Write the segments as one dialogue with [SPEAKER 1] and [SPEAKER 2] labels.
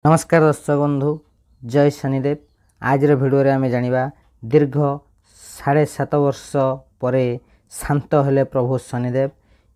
[SPEAKER 1] नमस्कार दर्शक बंधु, जय शनिदेव। आज भिडियो रे आमे जानिबा दीर्घ 7.5 वर्ष पर शांत हेले प्रभु शनिदेव।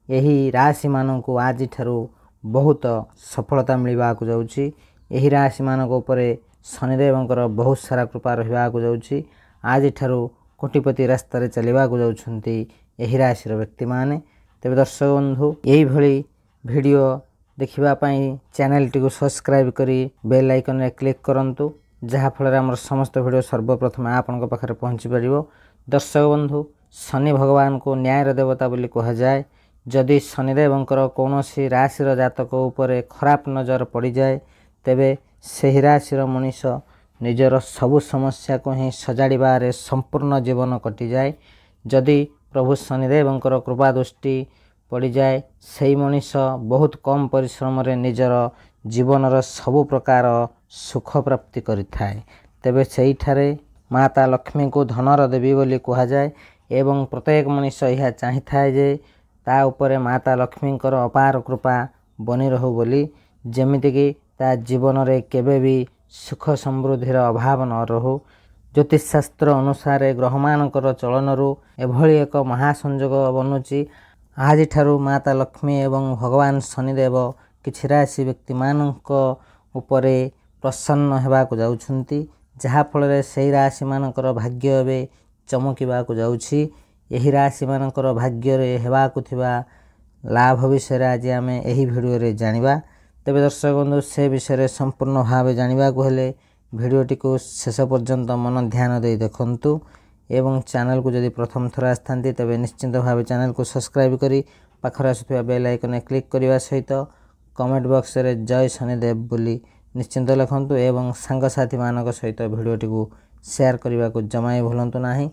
[SPEAKER 1] यही राशि मानक आज ठारू बहुत सफलता मिलवा को जाउची। यही राशि मानक उपरे शनिदेवंकर बहुत सारा कृपा रहिबा को जाउची। आज ठारू कोटिपति रास्ता रे चलिबा को जाउछंती यही राशि रो व्यक्ति माने। तबे दर्शक बंधु, यही भली वीडियो देखिबा पाई चैनल टी को सब्सक्राइब करी बेल आइकन रे क्लिक करंतु, जहा फल हमर समस्त वीडियो सर्वप्रथम आपनक पाखरे पहुंची परिबो। दर्शक बंधु, शनि भगवान को न्याय देवता बोली कहा जाए। जदि शनिदेवंकर कौनसी राशि रो जातक उपरे खराब नजर पड़ जाए, तेबे सही राशि रो मनीष निजर सबु समस्या को ही सजाड़िबारे संपूर्ण जीवन कटि जाए। जदि प्रभु शनिदेवंकर कृपा दृष्टि पड़ जाए, सही मनीष बहुत कम परिश्रम रे निजर जीवनर सबु प्रकार सुख प्राप्ति करिथाए। तेबे सही ठारे माता लक्ष्मी को धनर देवी बोली कहा जाए एवं प्रत्येक मनीष यह चाहिए जे ता उपरे माता लक्ष्मींकर अपार कृपा बनी रहू बोली, जेमिति कि ता जीवन रे केबे भी सुख समृद्धिर अभाव न रहू। ज्योतिष शास्त्र अनुसार ग्रहमानकर चलनरू एभली एक महासंयोग बनुची। आज ठारू माता लक्ष्मी एवं भगवान शनिदेव किछि राशि व्यक्ति मानक उपरे प्रसन्न हेबाकु जाउछंती, जहा फल से राशि मानकर भाग्य एबे चमकिबा को जाउछि। यही राशि मानकर भाग्य रे हेबाकु थिबा लाभ विषय आज आमे एही वीडियो रे जानिबा। तबे दर्शक बंधु, से विषय रे संपूर्ण भावे जानिबा को हेले वीडियोटी को शेष पर्यंत मन ध्यान दे देखंतु एवं चैनल को जदि प्रथम थर आस्थांती तबे निश्चिंत भावे चैनल को सब्सक्राइब करी पाखरे आसुथिबा बेल आइकन क्लिक करबा सहित कमेंट बॉक्स रे जय शनिदेव बोली निश्चिंत लिखंतु एवं सांग साथी मानक सहित वीडियोटी को शेयर करबा को जमाई भूलंतु नाही।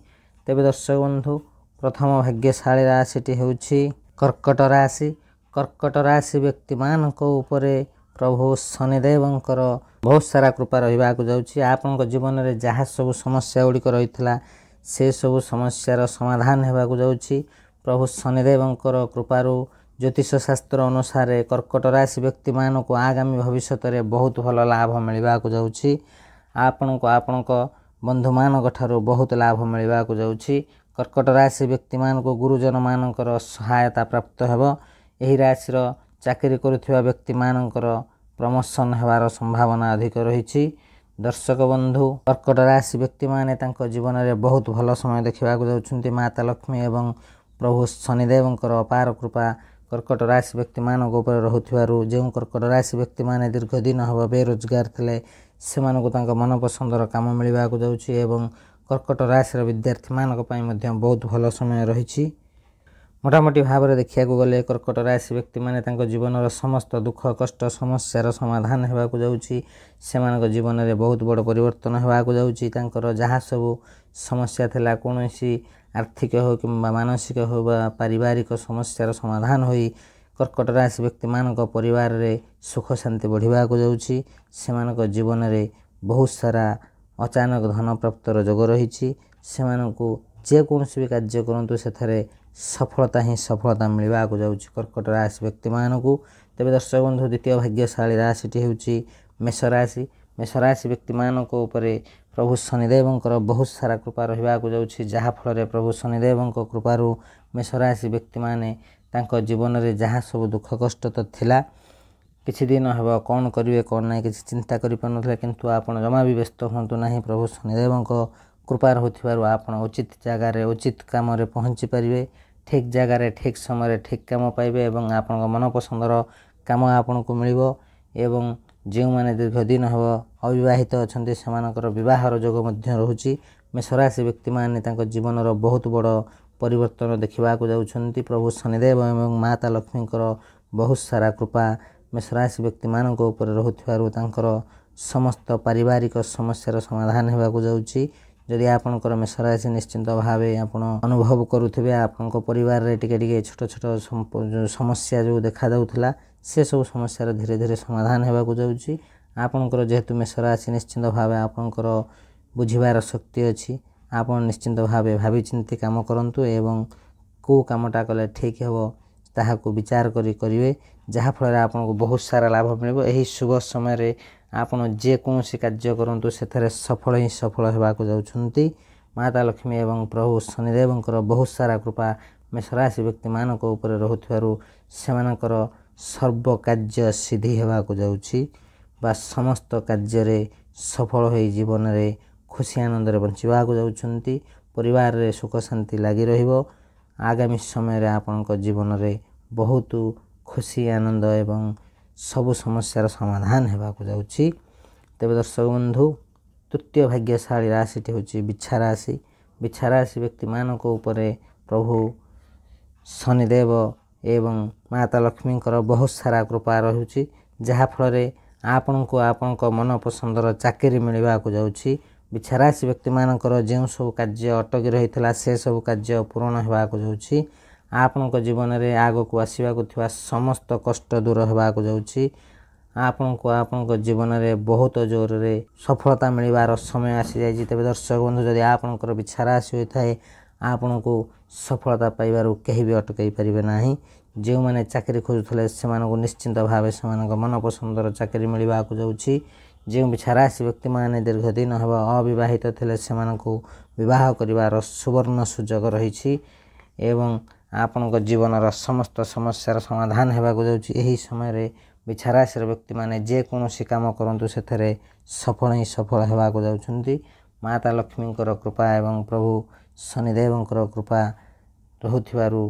[SPEAKER 1] तबे दर्शक बंधु, प्रथम भाग्यशाली राशिटी हेउछि कर्कट राशि। कर्कट राशि व्यक्ति मानक उपरे प्रभु शनिदेवंकर बहुत सारा कृपा रहिबा को जाउछि। आपनक जीवन रे जहा सब समस्या गुडी रहितला से सब समस्यार समाधान हेबा को जाउछि। प्रभु शनिदेवंकर कृपारू ज्योतिष शास्त्र अनुसार कर्कट राशि व्यक्ति मानक आगामी भविष्य रे बहुत भल लाभ मिलवा को जाउछि। आपनक बंधु मानक ठारू बहुत लाभ मिलवा को जाउछि। कर्कट राशि व्यक्ति मानक गुरुजन मानकर सहायता प्राप्त हेबो। एही राशि रो चाकरी करुथिबा व्यक्ति मानकर प्रमोशन हेबार संभावना अधिक रहिछि। दर्शक बंधु, कर्कट राशि व्यक्ति माने तांको जीवन रे बहुत भल समय देखिबा को जाउछंती। माता लक्ष्मी एवं प्रभु शनिदेवंकर अपार कृपा कर्कट राशि व्यक्ति मानक ऊपर रहुथिबारु जेउ कर्कट राशि व्यक्ति माने दीर्घ दिन हबा बेरोजगार थिले सेमानको तांको मन पसंदर काम मिलवा को जाउछि एवं कर्कट राशि रो विद्यार्थी मानक पई मध्ये बहुत भल समय रहिछि। मोटामोटी भाव में देखा गले कर्कट राशि व्यक्ति माने तांको जीवन समस्त दुख कष्ट समस्यार समाधान हेबाकु जाउछि। सेमानक जीवन में बहुत बड़ परिवर्तन हेबाकु जाउछि। तांकर जहा सब समस्या थिला कोनोसी आर्थिक हो कि मानसिक हो बा पारिवारिक समस्यार समाधान होई कर्कट राशि व्यक्ति मानक परिवार रे सुख शांति बढ़िबाकु जाउछि। सेमानक जीवन में बहुत सारा अचानक धन प्राप्तर जोग रहिछि। सेमानकु जे कोनोसी भी कार्य करंतु सेथरे सफलता ही सफलता मिलवा को जाउछि कर्कट राशि व्यक्ति मानकु। तबे दर्शक बंधु, द्वितीय भाग्यशाली राशिटी हेउछि मेष राशि। मेष राशि व्यक्ति मानक उपरे प्रभु शनिदेवंकर बहुत सारा कृपा रहिबा को जाउछि, जहा फल रे प्रभु शनिदेवंक कृपारू मेष राशि व्यक्ति माने तांको जीवन रे जहा सब दुख कष्ट तो थिला किछि दिन हेबा कोन करिवे कोन नै किछि चिंता करि पनथले, किंतु आपण जमा भी व्यस्त होंतु नाही। प्रभु शनिदेवंक कृपा होथिबारु आपण उचित जगह रे उचित काम रे पहुंची परिवे। ठीक जगह रे ठीक समय रे ठीक काम पाइबे एवं आपण मन पसंदर काम आपण को मिलिबो एवं जे माने दीर्घ दिन हेबो अविवाहित अछंती सेमानकर विवाहर जोग मध्य रहुछि। मेष राशि व्यक्ति माने तांको जीवनर बहुत बड़ परिवर्तन देखिबा को जाउछंती। प्रभु शनिदेव एवं माता लक्ष्मीकर बहुत सारा कृपा मेष राशि व्यक्ति मानक ऊपर रहुथिबारु तांकर समस्त पारिवारिक समस्यार समाधान हेबा को जाउछि। जदि आपनकर मेष राशि निश्चिंत भावे आपण अनुभव करुथिबे आपनक परिवार रे टिके टिके छोट छोट समस्या जो देखा जाउथला से सब समस्या धीरे धीरे समाधान हेबा को जाउछि। आपनकर जेहेतु मेष राशि निश्चिंत भावे आपनकर बुझिबार शक्ति अछि। आपण निश्चिंत भावे भाबी चिंती काम करंतु एवं को कामटा कले ठीक हेबो ताहाको विचार करी करिवे, जहा फल आपनको बहुत सारा लाभ मिलबो। एही शुभ समय रे ଆପଣ ଯେକୌଣସି କାର୍ଯ୍ୟ କରନ୍ତୁ ସେଥିରେ ସଫଳ ହିଁ ସଫଳ ହେବାକୁ ଯାଉଛନ୍ତି। ମାତା ଲକ୍ଷ୍ମୀ ଏବଂ ପ୍ରଭୁ ଶନିଦେବଙ୍କର ବହୁତ ସାରା କୃପା ମେଷ ରାଶି ବ୍ୟକ୍ତିମାନଙ୍କ ଉପରେ ରହୁଥିବାରୁ ସେମାନଙ୍କର ସର୍ବ କାର୍ଯ୍ୟ ସିଦ୍ଧି ହେବାକୁ ଯାଉଛି ବା ସମସ୍ତ କାର୍ଯ୍ୟରେ ସଫଳ ହୋଇ ଜୀବନରେ ଖୁସି ଆନନ୍ଦରେ ବଞ୍ଚିବାକୁ ଯାଉଛନ୍ତି। ପରିବାରରେ ସୁଖ ଶାନ୍ତି ଲାଗି ରହିବ। ଆଗାମୀ ସମୟରେ ଆପଣଙ୍କ ଜୀବନରେ ବହୁତ ଖୁସି ଆନନ୍ଦ ଏବଂ ସବୁ ସମସ୍ୟାର ସମାଧାନ ହେବାକୁ ଯାଉଛି। ତେବେ ଦର୍ଶକ ବନ୍ଧୁ, ତୃତୀୟ ଭାଗ୍ୟଶାଳୀ ରାଶିଟି ହେଉଛି ବିଛା ରାଶି। ବିଛା ରାଶି ବ୍ୟକ୍ତିମାନଙ୍କ ଉପରେ ପ୍ରଭୁ ଶନିଦେବ ଏବଂ ମାତା ଲକ୍ଷ୍ମୀଙ୍କର ବହୁତ ସାରା କୃପା ରହୁଛି, ଯାହାଫଳରେ ଆପଣଙ୍କୁ ଆପଣଙ୍କ ମନପସନ୍ଦର ଚାକିରି ମିଳିବାକୁ ଯାଉଛି। ବିଛା ରାଶି ବ୍ୟକ୍ତିମାନଙ୍କର ଯେଉଁ ସବୁ କାର୍ଯ୍ୟ ଅଟକି ରହିଥିଲା ସେସବୁ କାର୍ଯ୍ୟ ପୂରଣ ହେବାକୁ ଯାଉଛି। ଆପଣଙ୍କ ଜୀବନରେ ଆଗକୁ ଆସିବାକୁ ଥିବା ସମସ୍ତ କଷ୍ଟ ଦୂର ହେବାକୁ ଯାଉଛି। ଆପଣଙ୍କୁ ଆପଣଙ୍କ ଜୀବନରେ ବହୁତ ଜୋରରେ ସଫଳତା ମିଳିବାର ସମୟ ଆସିଯାଇଛି। ତେବେ ଦର୍ଶକ ବନ୍ଧୁ, ଯଦି ଆପଣଙ୍କର ବିଛା ରାଶି ହୋଇଥାଏ ଆପଣଙ୍କୁ ସଫଳତା ପାଇବାରୁ କେହି ବି ଅଟକାଇ ପାରିବେ ନାହିଁ। ଯେଉଁମାନେ ଚାକିରି ଖୋଜୁଥିଲେ ସେମାନଙ୍କୁ ନିଶ୍ଚିନ୍ତ ଭାବେ ସେମାନଙ୍କ ମନପସନ୍ଦର ଚାକିରି ମିଳିବାକୁ ଯାଉଛି। ଯେଉଁ ବିଛା ରାଶି ବ୍ୟକ୍ତିମାନେ ଦୀର୍ଘ ଦିନ ହେବ ଅବିବାହିତ ଥିଲେ ସେମାନଙ୍କୁ ବିବାହ କରିବାର ସୁବର୍ଣ୍ଣ ସୁଯୋଗ ରହିଛି ଏବଂ ଆପଣଙ୍କ ଜୀବନର ସମସ୍ତ ସମସ୍ୟାର ସମାଧାନ ହେବାକୁ ଯାଉଛି। ଏହି ସମୟରେ ବିଛା ରାଶିର ବ୍ୟକ୍ତିମାନେ ଯେକୌଣସି କାମ କରନ୍ତୁ ସେଥିରେ ସଫଳ ହିଁ ସଫଳ ହେବାକୁ ଯାଉଛନ୍ତି। ମାତା ଲକ୍ଷ୍ମୀଙ୍କର କୃପା ଏବଂ ପ୍ରଭୁ ଶନିଦେବଙ୍କର କୃପା ରହୁଥିବାରୁ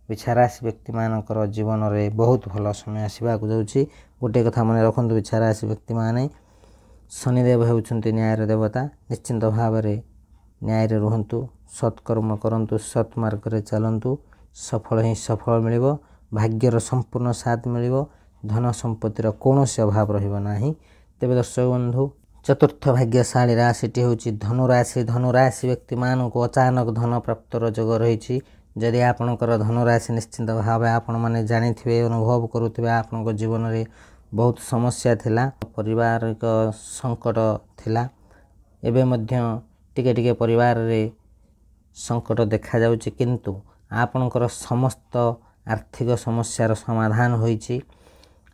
[SPEAKER 1] ବିଛା ରାଶି ବ୍ୟକ୍ତିମାନଙ୍କର ଜୀବନରେ ବହୁତ ଭଲ ସମୟ ଆସିବାକୁ ଯାଉଛି। ଗୋଟିଏ କଥା ମନେ ରଖନ୍ତୁ, ବିଛା ରାଶି ବ୍ୟକ୍ତିମାନେ ଶନିଦେବ ହେଉଛନ୍ତି ନ୍ୟାୟର ଦେବତା। ନିଶ୍ଚିନ୍ତ ଭାବରେ ନ୍ୟାୟରେ ରୁହନ୍ତୁ, ସତ୍କର୍ମ କରନ୍ତୁ, ସତ୍ ମାର୍ଗରେ ଚାଲନ୍ତୁ, ସଫଳ ହିଁ ସଫଳ ମିଳିବ। ଭାଗ୍ୟର ସମ୍ପୂର୍ଣ୍ଣ ସାଥ ମିଳିବ। ଧନ ସମ୍ପତ୍ତିର କୌଣସି ଅଭାବ ରହିବ ନାହିଁ। ତେବେ ଦର୍ଶକ ବନ୍ଧୁ, ଚତୁର୍ଥ ଭାଗ୍ୟଶାଳୀ ରାଶିଟି ହେଉଛି ଧନୁରାଶି। ଧନୁରାଶି ବ୍ୟକ୍ତିମାନଙ୍କୁ ଅଚାନକ ଧନ ପ୍ରାପ୍ତର ଯୋଗ ରହିଛି। ଯଦି ଆପଣଙ୍କର ଧନୁରାଶି, ନିଶ୍ଚିନ୍ତ ଭାବେ ଆପଣମାନେ ଜାଣିଥିବେ, ଅନୁଭବ କରୁଥିବେ ଆପଣଙ୍କ ଜୀବନରେ ବହୁତ ସମସ୍ୟା ଥିଲା, ପାରିବାରିକ ସଙ୍କଟ ଥିଲା। ଏବେ ମଧ୍ୟ ଟିକେ ଟିକେ ପରିବାରରେ ସଙ୍କଟ ଦେଖାଯାଉଛି, କିନ୍ତୁ ଆପଣଙ୍କର ସମସ୍ତ ଆର୍ଥିକ ସମସ୍ୟାର ସମାଧାନ ହୋଇଛି।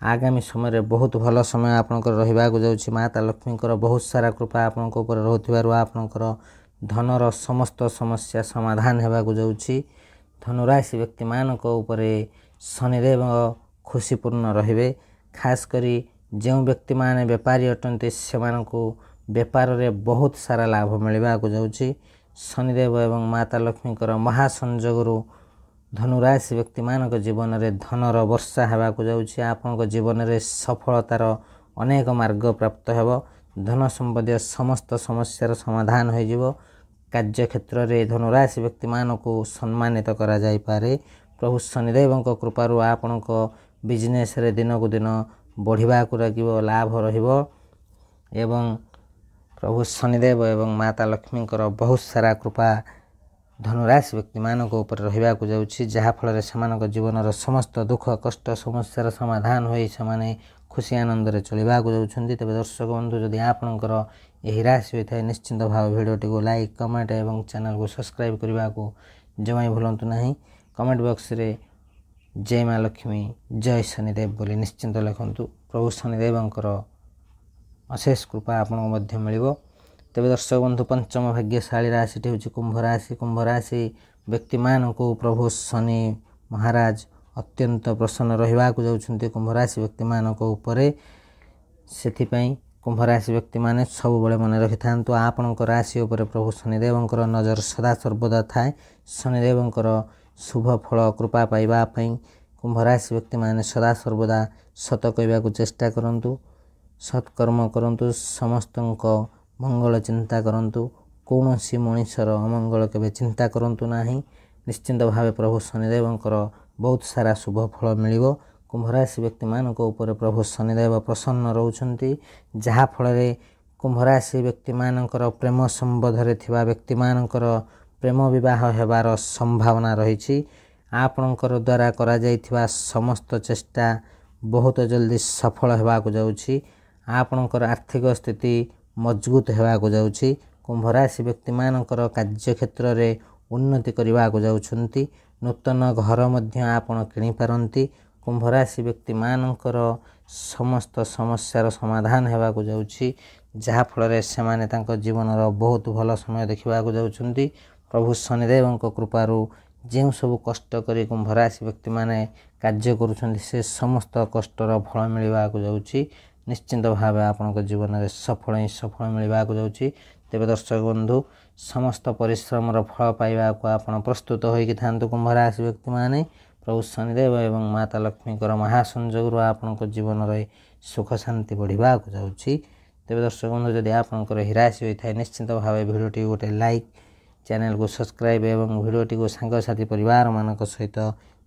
[SPEAKER 1] ଆଗାମୀ ସମୟରେ ବହୁତ ଭଲ ସମୟ ଆପଣଙ୍କର ରହିବାକୁ ଯାଉଛି। ମାତା ଲକ୍ଷ୍ମୀଙ୍କର ବହୁତ ସାରା କୃପା ଆପଣଙ୍କ ଉପରେ ରହୁଥିବାରୁ ଆପଣଙ୍କର ଧନର ସମସ୍ତ ସମସ୍ୟା ସମାଧାନ ହେବାକୁ ଯାଉଛି। ଧନୁରାଶି ବ୍ୟକ୍ତିମାନଙ୍କ ଉପରେ ଶନିଦେବ ଖୁସିପୂର୍ଣ୍ଣ ରହିବେ। ଖାସ୍ କରି ଯେଉଁ ବ୍ୟକ୍ତିମାନେ ବେପାରୀ ଅଟନ୍ତି ସେମାନଙ୍କୁ ବେପାରରେ ବହୁତ ସାରା ଲାଭ ମିଳିବାକୁ ଯାଉଛି। ଶନିଦେବ ଏବଂ ମାତା ଲକ୍ଷ୍ମୀଙ୍କର ମହାସଂଯୋଗରୁ ଧନୁରାଶି ବ୍ୟକ୍ତିମାନଙ୍କ ଜୀବନରେ ଧନର ବର୍ଷା ହେବାକୁ ଯାଉଛି। ଆପଣଙ୍କ ଜୀବନରେ ସଫଳତାର ଅନେକ ମାର୍ଗ ପ୍ରାପ୍ତ ହେବ। ଧନ ସମ୍ବନ୍ଧୀୟ ସମସ୍ତ ସମସ୍ୟାର ସମାଧାନ ହୋଇଯିବ। କାର୍ଯ୍ୟକ୍ଷେତ୍ରରେ ଧନୁରାଶି ବ୍ୟକ୍ତିମାନଙ୍କୁ ସମ୍ମାନିତ କରାଯାଇପାରେ। ପ୍ରଭୁ ଶନିଦେବଙ୍କ କୃପାରୁ ଆପଣଙ୍କ ବିଜନେସ୍ରେ ଦିନକୁ ଦିନ ବଢ଼ିବାକୁ ଲାଗିବ, ଲାଭ ରହିବ ଏବଂ ପ୍ରଭୁ ଶନିଦେବ ଏବଂ ମାତା ଲକ୍ଷ୍ମୀଙ୍କର ବହୁତ ସାରା କୃପା ଧନୁରାଶି ବ୍ୟକ୍ତିମାନଙ୍କ ଉପରେ ରହିବାକୁ ଯାଉଛି, ଯାହାଫଳରେ ସେମାନଙ୍କ ଜୀବନର ସମସ୍ତ ଦୁଃଖ କଷ୍ଟ ସମସ୍ୟାର ସମାଧାନ ହୋଇ ସେମାନେ ଖୁସି ଆନନ୍ଦରେ ଚଳିବାକୁ ଯାଉଛନ୍ତି। ତେବେ ଦର୍ଶକ ବନ୍ଧୁ, ଯଦି ଆପଣଙ୍କର ଏହି ରାଶି ହୋଇଥାଏ ନିଶ୍ଚିନ୍ତ ଭାବେ ଭିଡ଼ିଓଟିକୁ ଲାଇକ୍, କମେଣ୍ଟ ଏବଂ ଚ୍ୟାନେଲକୁ ସବସ୍କ୍ରାଇବ୍ କରିବାକୁ ଜମା ଭୁଲନ୍ତୁ ନାହିଁ। କମେଣ୍ଟ ବକ୍ସରେ ଜୟ ମା ଲକ୍ଷ୍ମୀ, ଜୟ ଶନିଦେବ ବୋଲି ନିଶ୍ଚିନ୍ତ ଲେଖନ୍ତୁ। ପ୍ରଭୁ ଶନିଦେବଙ୍କର ଅଶେଷ କୃପା ଆପଣଙ୍କୁ ମଧ୍ୟ ମିଳିବ। ତେବେ ଦର୍ଶକ ବନ୍ଧୁ, ପଞ୍ଚମ ଭାଗ୍ୟଶାଳୀ ରାଶିଟି ହେଉଛି କୁମ୍ଭ ରାଶି। କୁମ୍ଭ ରାଶି ବ୍ୟକ୍ତିମାନଙ୍କୁ ପ୍ରଭୁ ଶନି ମହାରାଜ ଅତ୍ୟନ୍ତ ପ୍ରସନ୍ନ ରହିବାକୁ ଯାଉଛନ୍ତି କୁମ୍ଭ ରାଶି ବ୍ୟକ୍ତିମାନଙ୍କ ଉପରେ। ସେଥିପାଇଁ କୁମ୍ଭ ରାଶି ବ୍ୟକ୍ତିମାନେ ସବୁବେଳେ ମନେ ରଖିଥାନ୍ତୁ, ଆପଣଙ୍କ ରାଶି ଉପରେ ପ୍ରଭୁ ଶନିଦେବଙ୍କର ନଜର ସଦା ସର୍ବଦା ଥାଏ। ଶନିଦେବଙ୍କର ଶୁଭ ଫଳ କୃପା ପାଇବା ପାଇଁ କୁମ୍ଭ ରାଶି ବ୍ୟକ୍ତିମାନେ ସଦା ସର୍ବଦା ସତ କହିବାକୁ ଚେଷ୍ଟା କରନ୍ତୁ, ସତ୍କର୍ମ କରନ୍ତୁ, ସମସ୍ତଙ୍କ ମଙ୍ଗଳ ଚିନ୍ତା କରନ୍ତୁ। କୌଣସି ମଣିଷର ଅମଙ୍ଗଳ କେବେ ଚିନ୍ତା କରନ୍ତୁ ନାହିଁ। ନିଶ୍ଚିନ୍ତ ଭାବେ ପ୍ରଭୁ ଶନିଦେବଙ୍କର ବହୁତ ସାରା ଶୁଭ ଫଳ ମିଳିବ। କୁମ୍ଭ ରାଶି ବ୍ୟକ୍ତିମାନଙ୍କ ଉପରେ ପ୍ରଭୁ ଶନିଦେବ ପ୍ରସନ୍ନ ରହୁଛନ୍ତି, ଯାହାଫଳରେ କୁମ୍ଭ ରାଶି ବ୍ୟକ୍ତିମାନଙ୍କର ପ୍ରେମ ସମ୍ବନ୍ଧରେ ଥିବା ବ୍ୟକ୍ତିମାନଙ୍କର ପ୍ରେମ ବିବାହ ହେବାର ସମ୍ଭାବନା ରହିଛି। ଆପଣଙ୍କର ଦ୍ୱାରା କରାଯାଇଥିବା ସମସ୍ତ ଚେଷ୍ଟା ବହୁତ ଜଲ୍ଦି ସଫଳ ହେବାକୁ ଯାଉଛି। ଆପଣଙ୍କର ଆର୍ଥିକ ସ୍ଥିତି ମଜବୁତ ହେବାକୁ ଯାଉଛି। କୁମ୍ଭ ରାଶି ବ୍ୟକ୍ତିମାନଙ୍କର କାର୍ଯ୍ୟକ୍ଷେତ୍ରରେ ଉନ୍ନତି କରିବାକୁ ଯାଉଛନ୍ତି। ନୂତନ ଘର ମଧ୍ୟ ଆପଣ କିଣିପାରନ୍ତି। କୁମ୍ଭ ରାଶି ବ୍ୟକ୍ତିମାନଙ୍କର ସମସ୍ତ ସମସ୍ୟାର ସମାଧାନ ହେବାକୁ ଯାଉଛି, ଯାହାଫଳରେ ସେମାନେ ତାଙ୍କ ଜୀବନର ବହୁତ ଭଲ ସମୟ ଦେଖିବାକୁ ଯାଉଛନ୍ତି। ପ୍ରଭୁ ଶନିଦେବଙ୍କ କୃପାରୁ ଯେଉଁ ସବୁ କଷ୍ଟ କରି କୁମ୍ଭ ରାଶି ବ୍ୟକ୍ତିମାନେ କାର୍ଯ୍ୟ କରୁଛନ୍ତି ସେ ସମସ୍ତ କଷ୍ଟର ଫଳ ମିଳିବାକୁ ଯାଉଛି। ନିଶ୍ଚିନ୍ତ ଭାବେ ଆପଣଙ୍କ ଜୀବନରେ ସଫଳ ମିଳିବାକୁ ଯାଉଛି। ତେବେ ଦର୍ଶକ ବନ୍ଧୁ, ସମସ୍ତ ପରିଶ୍ରମର ଫଳ ପାଇବାକୁ ଆପଣ ପ୍ରସ୍ତୁତ ହୋଇକି ଥାନ୍ତୁ କୁମ୍ଭ ରାଶି ବ୍ୟକ୍ତିମାନେ। ପ୍ରଭୁ ଶନିଦେବ ଏବଂ ମାତା ଲକ୍ଷ୍ମୀଙ୍କର ମହାସଂଯୋଗରୁ ଆପଣଙ୍କ ଜୀବନରେ ସୁଖ ଶାନ୍ତି ବଢ଼ିବାକୁ ଯାଉଛି। ତେବେ ଦର୍ଶକ ବନ୍ଧୁ, ଯଦି ଆପଣଙ୍କର ଏହି ରାଶି ହୋଇଥାଏ ନିଶ୍ଚିନ୍ତ ଭାବେ ଭିଡ଼ିଓଟିକୁ ଗୋଟେ ଲାଇକ୍, ଚ୍ୟାନେଲକୁ ସବସ୍କ୍ରାଇବ୍ ଏବଂ ଭିଡ଼ିଓଟିକୁ ସାଙ୍ଗସାଥି ପରିବାରମାନଙ୍କ ସହିତ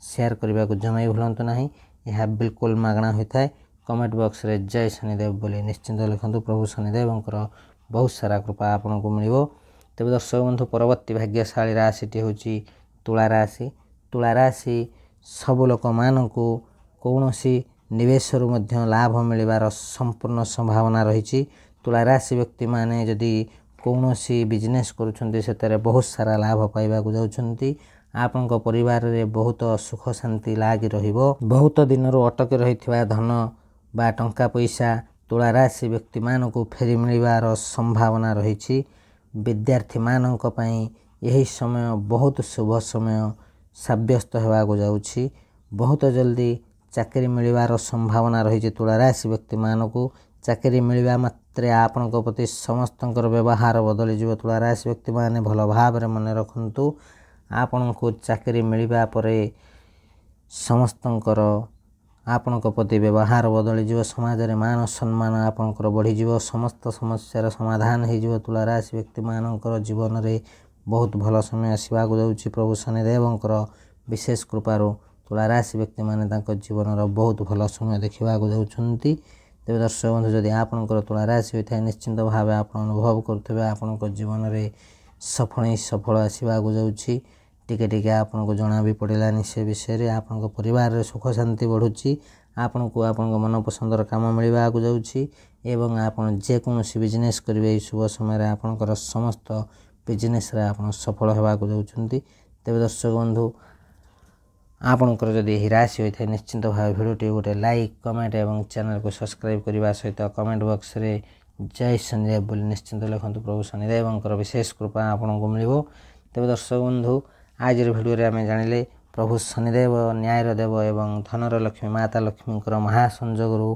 [SPEAKER 1] ସେୟାର କରିବାକୁ ଜମା ବି ଭୁଲନ୍ତୁ ନାହିଁ। ଏହା ବିଲକୁଲ ମାଗଣା ହୋଇଥାଏ। କମେଣ୍ଟ ବକ୍ସରେ ଜୟ ଶନିଦେବ ବୋଲି ନିଶ୍ଚିନ୍ତ ଲେଖନ୍ତୁ। ପ୍ରଭୁ ଶନିଦେବଙ୍କର ବହୁତ ସାରା କୃପା ଆପଣଙ୍କୁ ମିଳିବ। ତେବେ ଦର୍ଶକ ବନ୍ଧୁ, ପରବର୍ତ୍ତୀ ଭାଗ୍ୟଶାଳୀ ରାଶିଟି ହେଉଛି ତୁଳା ରାଶି। ତୁଳା ରାଶି ସବୁ ଲୋକମାନଙ୍କୁ କୌଣସି ନିବେଶରୁ ମଧ୍ୟ ଲାଭ ମିଳିବାର ସମ୍ପୂର୍ଣ୍ଣ ସମ୍ଭାବନା ରହିଛି। ତୁଳା ରାଶି ବ୍ୟକ୍ତିମାନେ ଯଦି କୌଣସି ବିଜନେସ୍ କରୁଛନ୍ତି ସେଥିରେ ବହୁତ ସାରା ଲାଭ ପାଇବାକୁ ଯାଉଛନ୍ତି। ଆପଣଙ୍କ ପରିବାରରେ ବହୁତ ସୁଖ ଶାନ୍ତି ଲାଗି ରହିବ। ବହୁତ ଦିନରୁ ଅଟକି ରହିଥିବା ଧନ ବା ଟଙ୍କା ପଇସା ତୁଳା ରାଶି ବ୍ୟକ୍ତିମାନଙ୍କୁ ଫେରି ମିଳିବାର ସମ୍ଭାବନା ରହିଛି। ବିଦ୍ୟାର୍ଥୀମାନଙ୍କ ପାଇଁ ଏହି ସମୟ ବହୁତ ଶୁଭ ସମୟ ସାବ୍ୟସ୍ତ ହେବାକୁ ଯାଉଛି। ବହୁତ ଜଲ୍ଦି ଚାକିରି ମିଳିବାର ସମ୍ଭାବନା ରହିଛି। ତୁଳା ରାଶି ବ୍ୟକ୍ତିମାନଙ୍କୁ ଚାକିରି ମିଳିବା ମାତ୍ରେ ଆପଣଙ୍କ ପ୍ରତି ସମସ୍ତଙ୍କର ବ୍ୟବହାର ବଦଳିଯିବ। ତୁଳା ରାଶି ବ୍ୟକ୍ତିମାନେ ଭଲ ଭାବରେ ମନେ ରଖନ୍ତୁ, ଆପଣଙ୍କୁ ଚାକିରି ମିଳିବା ପରେ ସମସ୍ତଙ୍କର ଆପଣଙ୍କ ପ୍ରତି ବ୍ୟବହାର ବଦଳିଯିବ। ସମାଜରେ ମାନ ସମ୍ମାନ ଆପଣଙ୍କର ବଢ଼ିଯିବ। ସମସ୍ତ ସମସ୍ୟାର ସମାଧାନ ହୋଇଯିବ। ତୁଳା ରାଶି ବ୍ୟକ୍ତିମାନଙ୍କର ଜୀବନରେ ବହୁତ ଭଲ ସମୟ ଆସିବାକୁ ଯାଉଛି। ପ୍ରଭୁ ଶନିଦେବଙ୍କର ବିଶେଷ କୃପାରୁ ତୁଳା ରାଶି ବ୍ୟକ୍ତିମାନେ ତାଙ୍କ ଜୀବନର ବହୁତ ଭଲ ସମୟ ଦେଖିବାକୁ ଯାଉଛନ୍ତି। ତେବେ ଦର୍ଶକ ବନ୍ଧୁ, ଯଦି ଆପଣଙ୍କର ତୁଳା ରାଶି ହୋଇଥାଏ ନିଶ୍ଚିନ୍ତ ଭାବେ ଆପଣ ଅନୁଭବ କରୁଥିବେ ଆପଣଙ୍କ ଜୀବନରେ ସଫଳ ଆସିବାକୁ ଯାଉଛି। ଟିକେ ଟିକେ ଆପଣଙ୍କୁ ଜଣା ବି ପଡ଼ିଲାନି ସେ ବିଷୟରେ। ଆପଣଙ୍କ ପରିବାରରେ ସୁଖ ଶାନ୍ତି ବଢ଼ୁଛି। ଆପଣଙ୍କୁ ଆପଣଙ୍କ ମନପସନ୍ଦର କାମ ମିଳିବାକୁ ଯାଉଛି ଏବଂ ଆପଣ ଯେକୌଣସି ବିଜନେସ୍ କରିବେ ଏହି ଶୁଭ ସମୟରେ ଆପଣଙ୍କର ସମସ୍ତ ବିଜନେସ୍ରେ ଆପଣ ସଫଳ ହେବାକୁ ଯାଉଛନ୍ତି। ତେବେ ଦର୍ଶକ ବନ୍ଧୁ, ଆପଣଙ୍କର ଯଦି ଏହି ରାଶି ହୋଇଥାଏ ନିଶ୍ଚିନ୍ତ ଭାବେ ଭିଡ଼ିଓଟି ଗୋଟେ ଲାଇକ୍, କମେଣ୍ଟ ଏବଂ ଚ୍ୟାନେଲକୁ ସବସ୍କ୍ରାଇବ୍ କରିବା ସହିତ କମେଣ୍ଟ ବକ୍ସରେ ଜୟ ଶନିଦେବ ବୋଲି ନିଶ୍ଚିନ୍ତ ଲେଖନ୍ତୁ। ପ୍ରଭୁ ଶନିଦେବଙ୍କର ବିଶେଷ କୃପା ଆପଣଙ୍କୁ ମିଳିବ। ତେବେ ଦର୍ଶକ ବନ୍ଧୁ, ଆଜିର ଭିଡ଼ିଓରେ ଆମେ ଜାଣିଲେ ପ୍ରଭୁ ଶନିଦେବ ନ୍ୟାୟର ଦେବ ଏବଂ ଧନର ଲକ୍ଷ୍ମୀ ମାତା ଲକ୍ଷ୍ମୀଙ୍କର ମହାସଂଯୋଗରୁ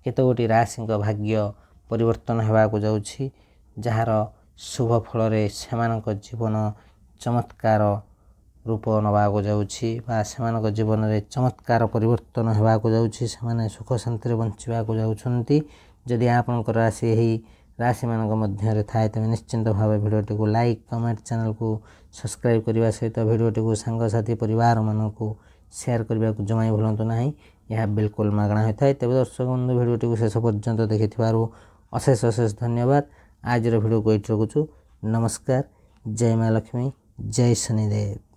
[SPEAKER 1] କେତେଗୋଟି ରାଶିଙ୍କ ଭାଗ୍ୟ ପରିବର୍ତ୍ତନ ହେବାକୁ ଯାଉଛି, ଯାହାର ଶୁଭ ଫଳରେ ସେମାନଙ୍କ ଜୀବନ ଚମତ୍କାର ରୂପ ନେବାକୁ ଯାଉଛି ବା ସେମାନଙ୍କ ଜୀବନରେ ଚମତ୍କାର ପରିବର୍ତ୍ତନ ହେବାକୁ ଯାଉଛି। ସେମାନେ ସୁଖ ଶାନ୍ତିରେ ବଞ୍ଚିବାକୁ ଯାଉଛନ୍ତି। ଯଦି ଆପଣଙ୍କର ରାଶି ଏହି ରାଶିମାନଙ୍କ ମଧ୍ୟରେ ଥାଏ ତେବେ ନିଶ୍ଚିନ୍ତ ଭାବେ ଭିଡ଼ିଓଟିକୁ ଲାଇକ୍, କମେଣ୍ଟ, ଚ୍ୟାନେଲକୁ ସବସ୍କ୍ରାଇବ୍ କରିବା ସହିତ ଭିଡ଼ିଓଟିକୁ ସାଙ୍ଗସାଥି ପରିବାରମାନଙ୍କୁ ସେୟାର କରିବାକୁ ଜମା ବି ଭୁଲନ୍ତୁ ନାହିଁ। ଏହା ବିଲକୁଲ ମାଗଣା ହୋଇଥାଏ। ତେବେ ଦର୍ଶକ ବନ୍ଧୁ, ଭିଡ଼ିଓଟିକୁ ଶେଷ ପର୍ଯ୍ୟନ୍ତ ଦେଖିଥିବାରୁ ଅଶେଷ ଧନ୍ୟବାଦ। ଆଜିର ଭିଡ଼ିଓକୁ ଏଇଠି ରଖୁଛୁ। ନମସ୍କାର। ଜୟ ମା ଲକ୍ଷ୍ମୀ, ଜୟ ଶନିଦେବ।